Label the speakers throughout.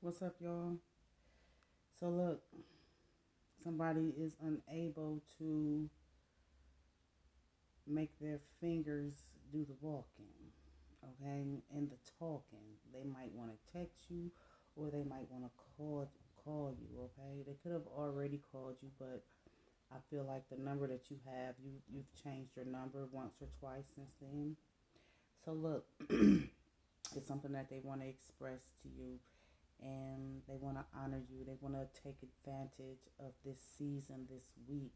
Speaker 1: What's up, y'all? So, look, somebody is unable to make their fingers do the walking, okay, and the talking. They might want to text you or they might want to call you, okay? They could have already called you, but I feel like the number that you have, you've changed your number once or twice since then. So, look, it's something that they want to express to you and they want to honor you. They want to take advantage of this season, this week,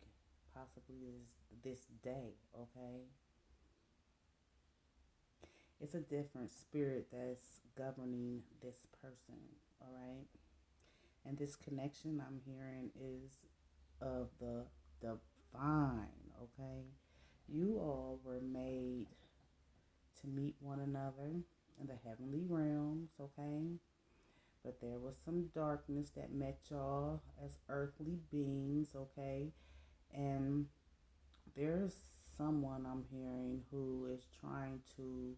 Speaker 1: possibly this day, okay? It's a different spirit that's governing this person, all right? And this connection I'm hearing is of the divine, okay? You all were made to meet one another in the heavenly realms, okay? But there was some darkness that met y'all as earthly beings, okay? And there's someone I'm hearing who is trying to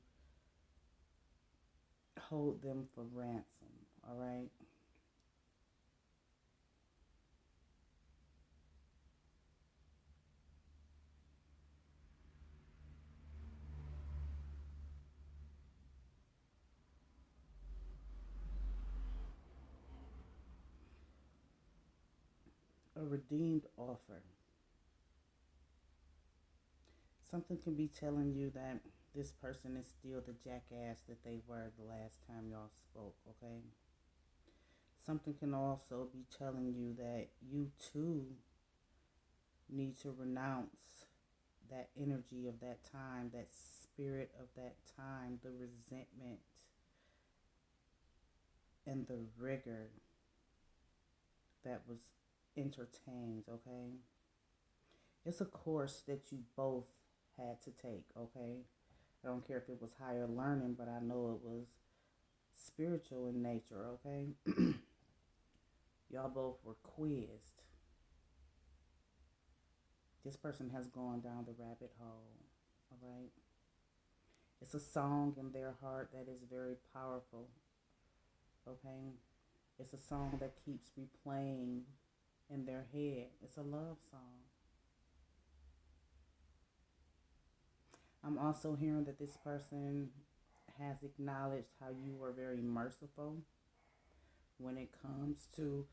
Speaker 1: hold them for ransom, all right? A redeemed offer. Something can be telling you that this person is still the jackass that they were the last time y'all spoke, okay? Something can also be telling you that you too need to renounce that energy of that time, that spirit of that time, the resentment and the rigor that was entertained, okay? It's a course that you both had to take, okay? I don't care if it was higher learning, but I know it was spiritual in nature, okay? Y'all both were quizzed. This person has gone down the rabbit hole, all right? It's a song in their heart that is very powerful, okay? It's a song that keeps replaying in their head. It's a love song. I'm also hearing that this person has acknowledged how you were very merciful when it comes to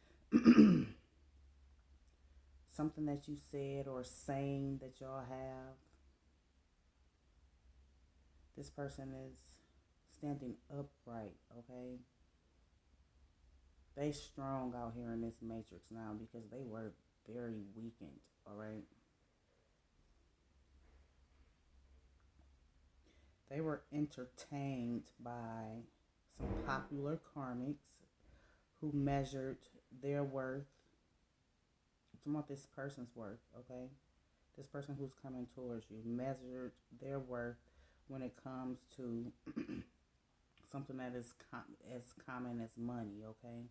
Speaker 1: something that you said or saying that y'all have. This person is standing upright, okay? They strong out here in this matrix now because they were very weakened, all right? They were entertained by some popular karmics who measured their worth. I'm talking about this person's worth, okay? This person who's coming towards you measured their worth when it comes to something that is as common as money, okay?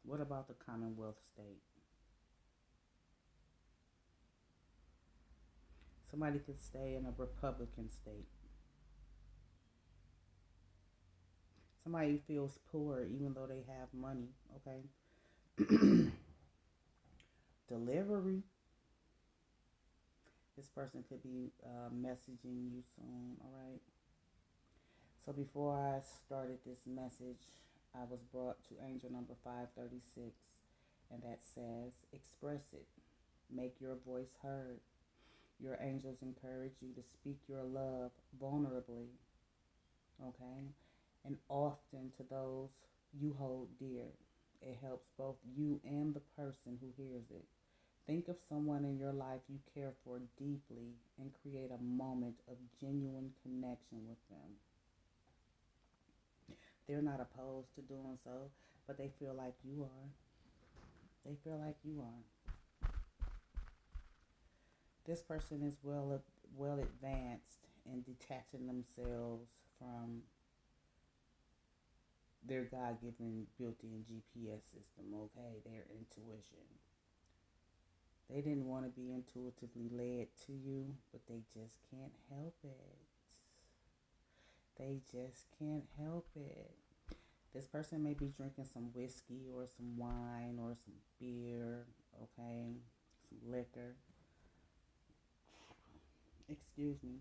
Speaker 1: What about the Commonwealth state? Somebody could stay in a Republican state. Somebody feels poor even though they have money, okay? Delivery. This person could be messaging you soon, all right? So before I started this message, I was brought to angel number 536, and that says, express it. Make your voice heard. Your angels encourage you to speak your love vulnerably, okay? And often to those you hold dear. It helps both you and the person who hears it. Think of someone in your life you care for deeply and create a moment of genuine connection with them. They're not opposed to doing so, but they feel like you are. They feel like you are. This person is well advanced in detaching themselves from their God given built-in GPS system, okay? Their intuition. They didn't want to be intuitively led to you, but they just can't help it. They just can't help it. This person may be drinking some whiskey or some wine or some beer, okay? Some liquor. Excuse me.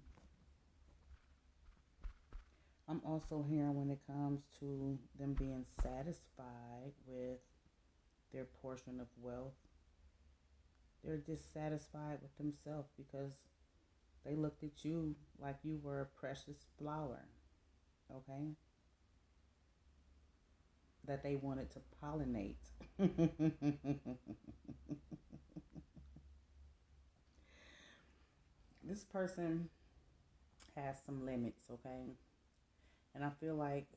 Speaker 1: I'm also hearing when it comes to them being satisfied with their portion of wealth, they're dissatisfied with themselves because they looked at you like you were a precious flower, okay? That they wanted to pollinate. This person has some limits, okay? And I feel like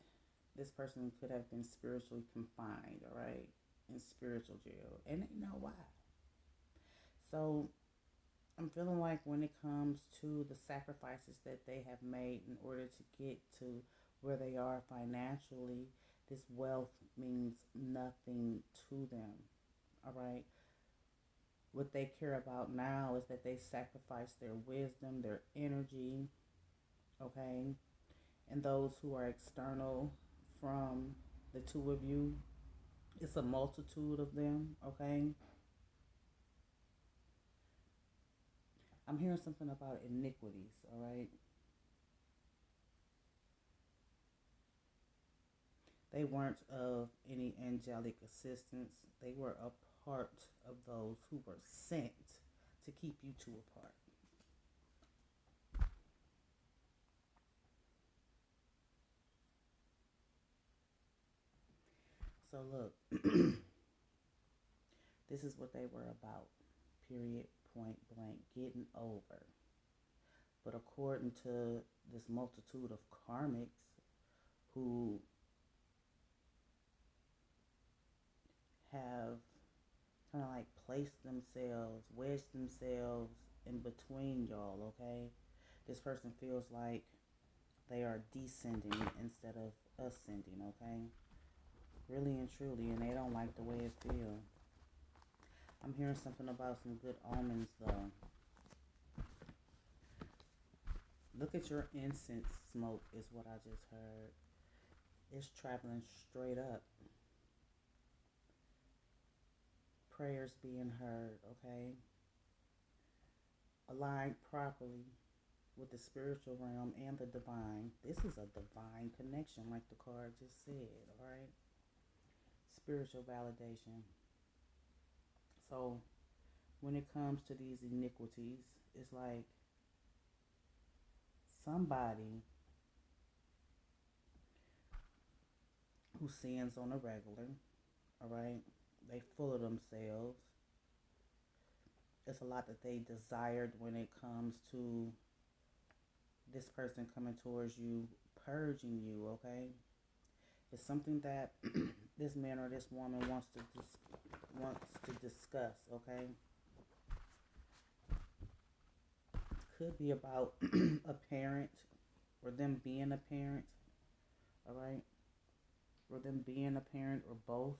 Speaker 1: this person could have been spiritually confined, all right? In spiritual jail. And they know why. So I'm feeling like when it comes to the sacrifices that they have made in order to get to where they are financially, this wealth means nothing to them. All right. What they care about now is that they sacrifice their wisdom, their energy, okay? And those who are external from the two of you, it's a multitude of them, okay? I'm hearing something about iniquities, all right? They weren't of any angelic assistance. They were a part of those who were sent to keep you two apart. So look, this is what they were about. Period, point blank, getting over. But according to this multitude of karmics who have kind of like placed themselves, wedged themselves in between y'all, okay? This person feels like they are descending instead of ascending, okay? Really and truly, and they don't like the way it feels. I'm hearing something about some good omens, though. Look at your incense smoke, is what I just heard. It's traveling straight up. Prayers being heard, okay? Aligned properly with the spiritual realm and the divine. This is a divine connection, like the card just said, all right? Spiritual validation. So, when it comes to these iniquities, it's like somebody who sins on a regular, all right? They full of themselves. It's a lot that they desired when it comes to this person coming towards you, purging you, okay? It's something that this man or this woman wants to discuss, okay? Could be about a parent or them being a parent, all right? Or them being a parent or both.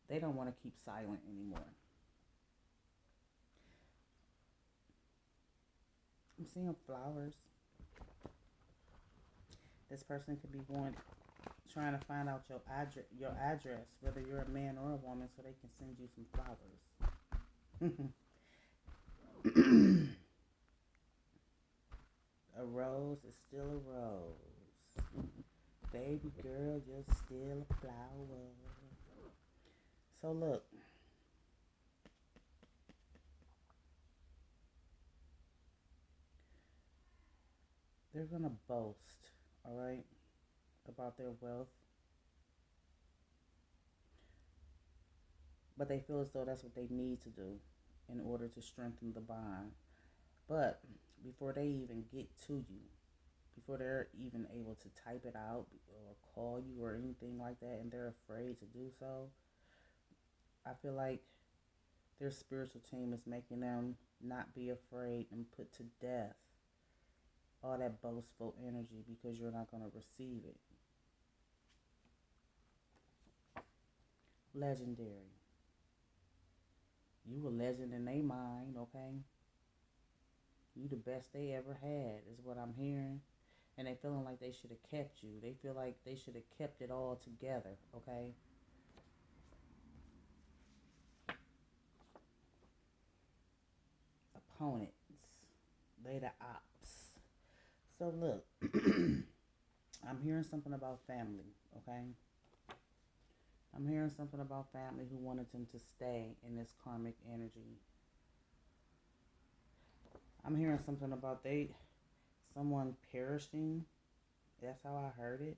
Speaker 1: They don't want to keep silent anymore. I'm seeing flowers. This person could be trying to find out your address, whether you're a man or a woman, so they can send you some flowers. A rose is still a rose. Baby girl, you're still a flower. So look, they're gonna boast, all right, about their wealth, but they feel as though that's what they need to do in order to strengthen the bond. But before they even get to you, before they're even able to type it out or call you or anything like that, and they're afraid to do so, I feel like their spiritual team is making them not be afraid and put to death all that boastful energy because you're not going to receive it. Legendary. You a legend in their mind, okay? You the best they ever had is what I'm hearing. And they feeling like they should have kept you. They feel like they should have kept it all together, okay? Opponents. They the ops. So look, I'm hearing something about family, okay? I'm hearing something about family who wanted them to stay in this karmic energy. I'm hearing something about someone perishing. That's how I heard it.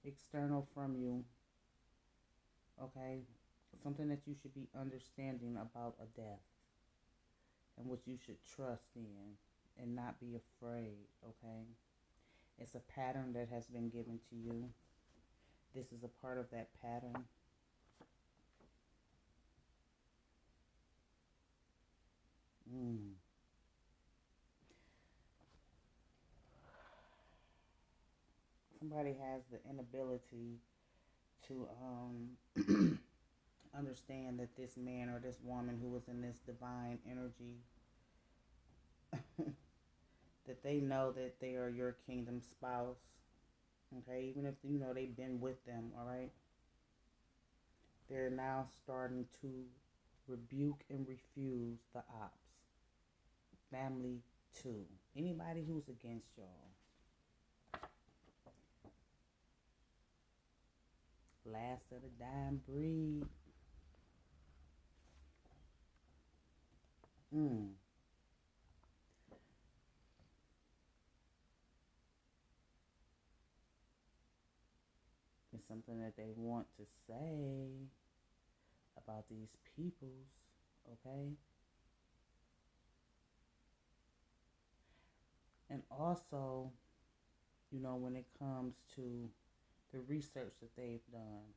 Speaker 1: External from you, okay? Something that you should be understanding about a death and what you should trust in and not be afraid, okay? It's a pattern that has been given to you. This is a part of that pattern. Somebody has the inability to understand that this man or this woman who is in this divine energy, that they know that they are your kingdom spouse, okay? Even if, they've been with them, all right? They're now starting to rebuke and refuse the ops. Family too. Anybody who's against y'all. Last of the dying breed. It's something that they want to say about these peoples, okay? And also, when it comes to the research that they've done,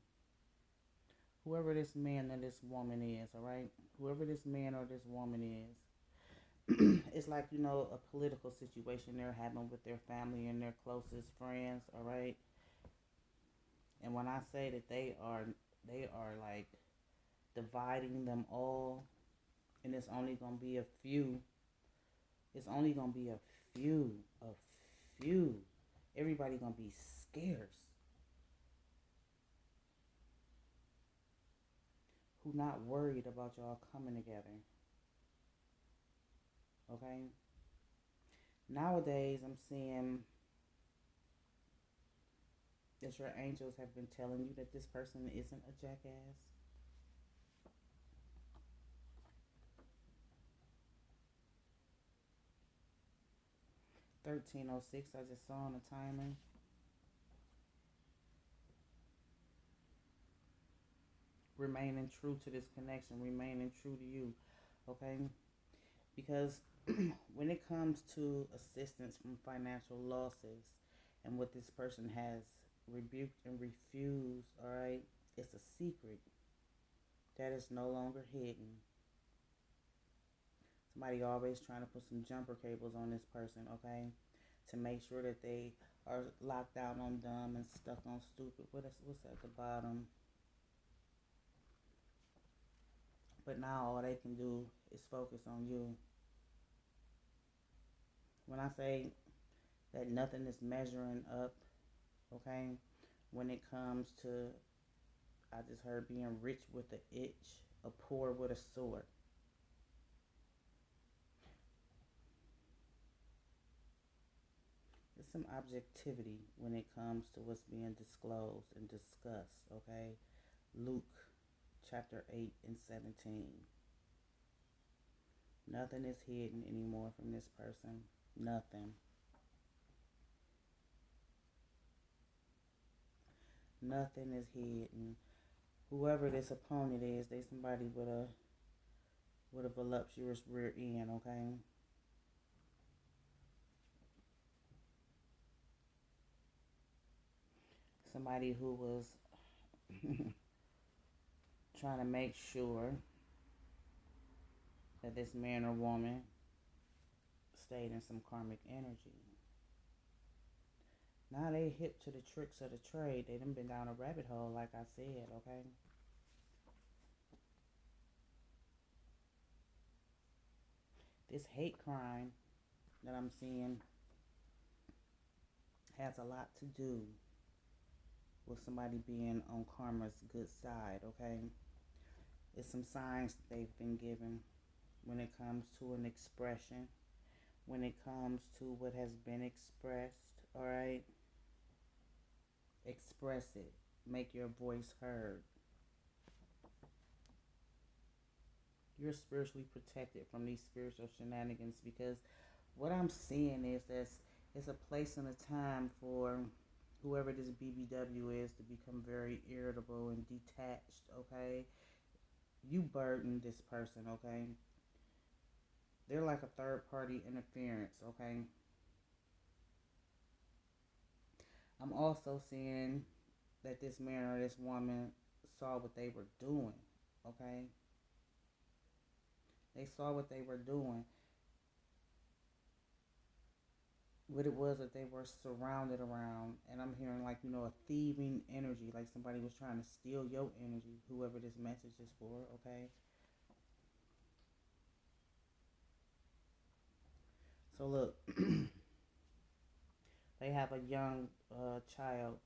Speaker 1: whoever this man or this woman is, all right? Whoever this man or this woman is, it's like, a political situation they're having with their family and their closest friends, all right? And when I say that they are like dividing them all, and it's only going to be a few. It's only going to be a few. Everybody going to be scarce. Who not worried about y'all coming together. Okay? Nowadays, I'm seeing that your angels have been telling you that this person isn't a jackass. $13.06, I just saw on the timer. Remaining true to this connection, remaining true to you, okay? Because when it comes to assistance from financial losses and what this person has rebuked and refused, all right, it's a secret that is no longer hidden. Somebody always trying to put some jumper cables on this person, okay, to make sure that they are locked out on dumb and stuck on stupid. What's at the bottom? But now all they can do is focus on you. When I say that nothing is measuring up, okay, when it comes to, I just heard being rich with an itch, a poor with a sword. There's some objectivity when it comes to what's being disclosed and discussed, okay? Luke chapter 8 and 17. Nothing is hidden anymore from this person. Nothing. Nothing is hidden. Whoever this opponent is, they somebody with a voluptuous rear end, okay? Somebody who was trying to make sure that this man or woman stayed in some karmic energy. Now they hip to the tricks of the trade. They done been down a rabbit hole, like I said, okay? This hate crime that I'm seeing has a lot to do with somebody being on karma's good side, okay? It's some signs they've been given when it comes to an expression, when it comes to what has been expressed, all right? Express it. Make your voice heard. You're spiritually protected from these spiritual shenanigans, because what I'm seeing is that it's a place and a time for whoever this BBW is to become very irritable and detached, okay? You burden this person, okay? They're like a third party interference, okay? I'm also seeing that this man or this woman saw what they were doing, okay? They saw what they were doing. What it was that they were surrounded around. And I'm hearing like, a thieving energy, like somebody was trying to steal your energy, whoever this message is for, okay? So look, they have a young child.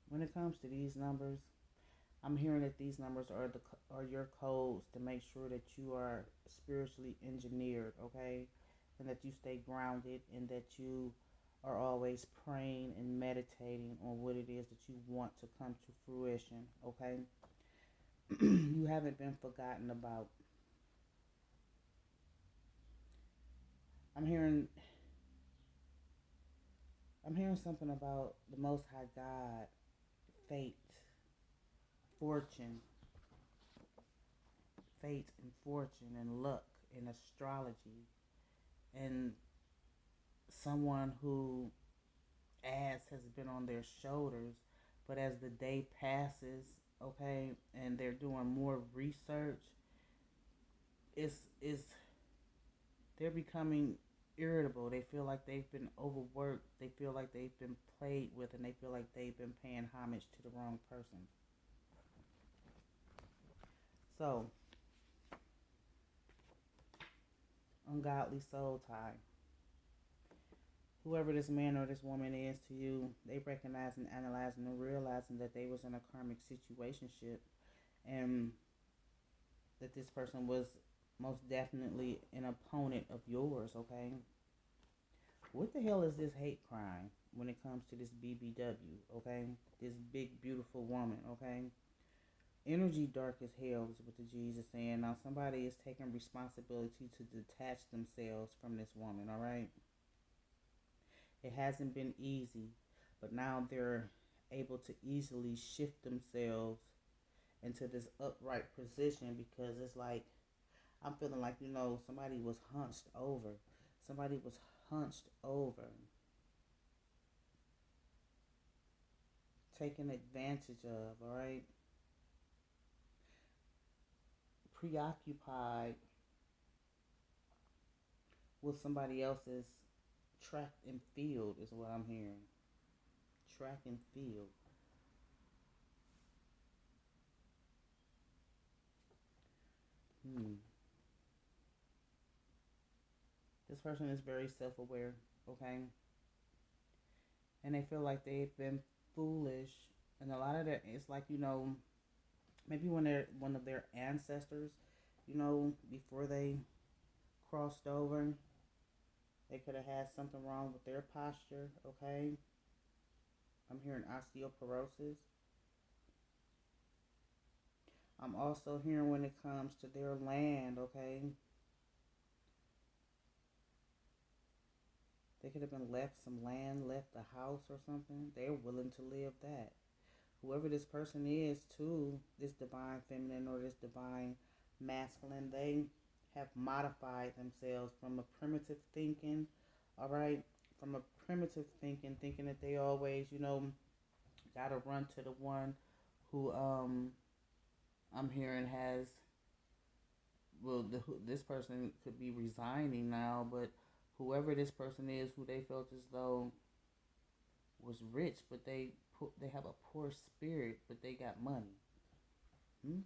Speaker 1: When it comes to these numbers, I'm hearing that these numbers are your codes to make sure that you are spiritually engineered, okay? And that you stay grounded, and that you are always praying and meditating on what it is that you want to come to fruition, okay? You haven't been forgotten about. I'm hearing I'm hearing something about the Most High God, fate, fortune, fate and fortune and luck and astrology, and someone who ass has been on their shoulders, but as the day passes, okay, and they're doing more research, is they're becoming irritable. They feel like they've been overworked. They feel like they've been played with, and they feel like they've been paying homage to the wrong person. So, ungodly soul tie. Whoever this man or this woman is to you, they recognizing, analyzing, and realizing that they was in a karmic situationship, and that this person was most definitely an opponent of yours, okay? What the hell is this hate crime when it comes to this BBW, okay? This big, beautiful woman, okay? Energy dark as hell is what the G's are saying. Now, somebody is taking responsibility to detach themselves from this woman, all right? It hasn't been easy, but now they're able to easily shift themselves into this upright position, because it's like, I'm feeling like, somebody was hunched over. Somebody was hunched over, taken advantage of, all right? Preoccupied with somebody else's track and field is what I'm hearing. Track and field. This person is very self-aware, okay? And they feel like they've been foolish. And a lot of that, it's like, maybe when they're one of their ancestors, before they crossed over, they could have had something wrong with their posture, okay? I'm hearing osteoporosis. I'm also hearing when it comes to their land, okay? They could have been left some land, left a house or something. They're willing to live that. Whoever this person is, too, this divine feminine or this divine masculine, they have modified themselves from a primitive thinking, all right? From a primitive thinking that they always, gotta run to the one who I'm hearing has well, this person could be resigning now, but whoever this person is, who they felt as though was rich, but they have a poor spirit, but they got money. Hmm?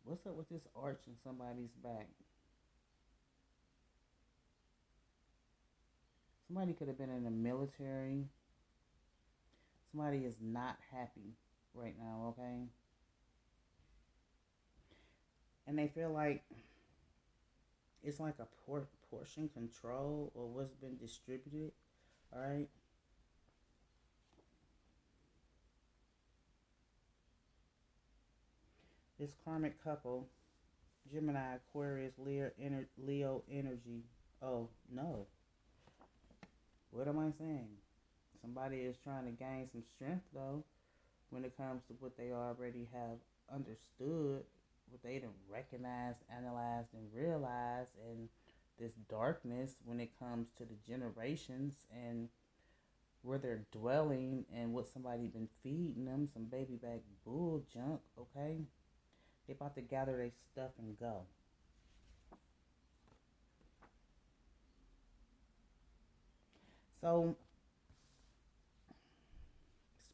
Speaker 1: What's up with this arch in somebody's back? Somebody could have been in the military. Somebody is not happy right now, okay? And they feel like it's like a portion control or what's been distributed, all right? This karmic couple, Gemini, Aquarius, Leo energy. Oh, no. What am I saying? Somebody is trying to gain some strength, though, when it comes to what they already have understood, what they done recognized, analyzed, and realized, and this darkness when it comes to the generations and where they're dwelling and what somebody been feeding them, some baby back bull junk, okay? They about to gather their stuff and go. So,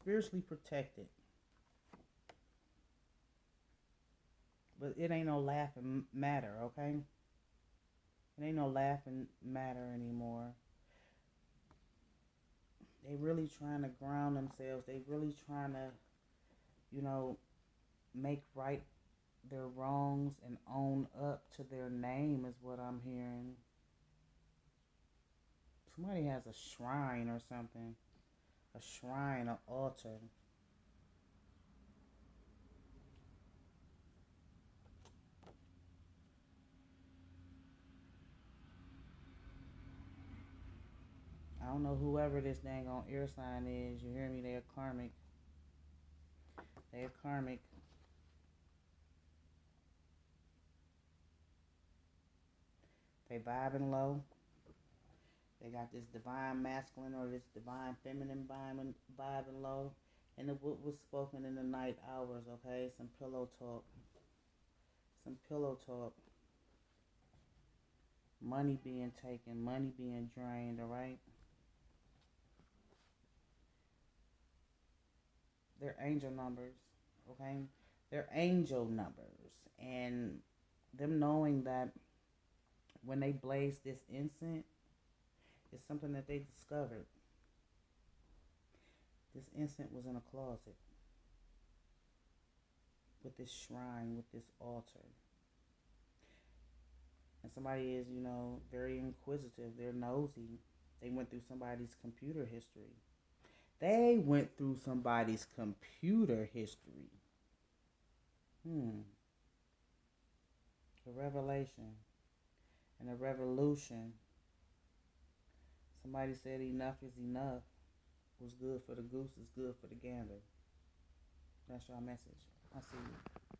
Speaker 1: spiritually protected. But it ain't no laughing matter, okay? It ain't no laughing matter anymore. They really trying to ground themselves. They really trying to, you know, make right their wrongs and own up to their name is what I'm hearing. Somebody has a shrine or something. A shrine, an altar. I don't know whoever this dang on air sign is. You hear me? They're karmic. They're karmic. They vibing low. They got this divine masculine or this divine feminine vibing low. And what was spoken in the night hours, okay? Some pillow talk. Some pillow talk. Money being taken, money being drained, alright? They're angel numbers, okay? They're angel numbers. And them knowing that when they blaze this incense, it's something that they discovered. This incense was in a closet with this shrine, with this altar. And somebody is, very inquisitive. They're nosy. They went through somebody's computer history. They went through somebody's computer history. A revelation and a revolution. Somebody said enough is enough. What's good for the goose is good for the gander. That's your message. I see you.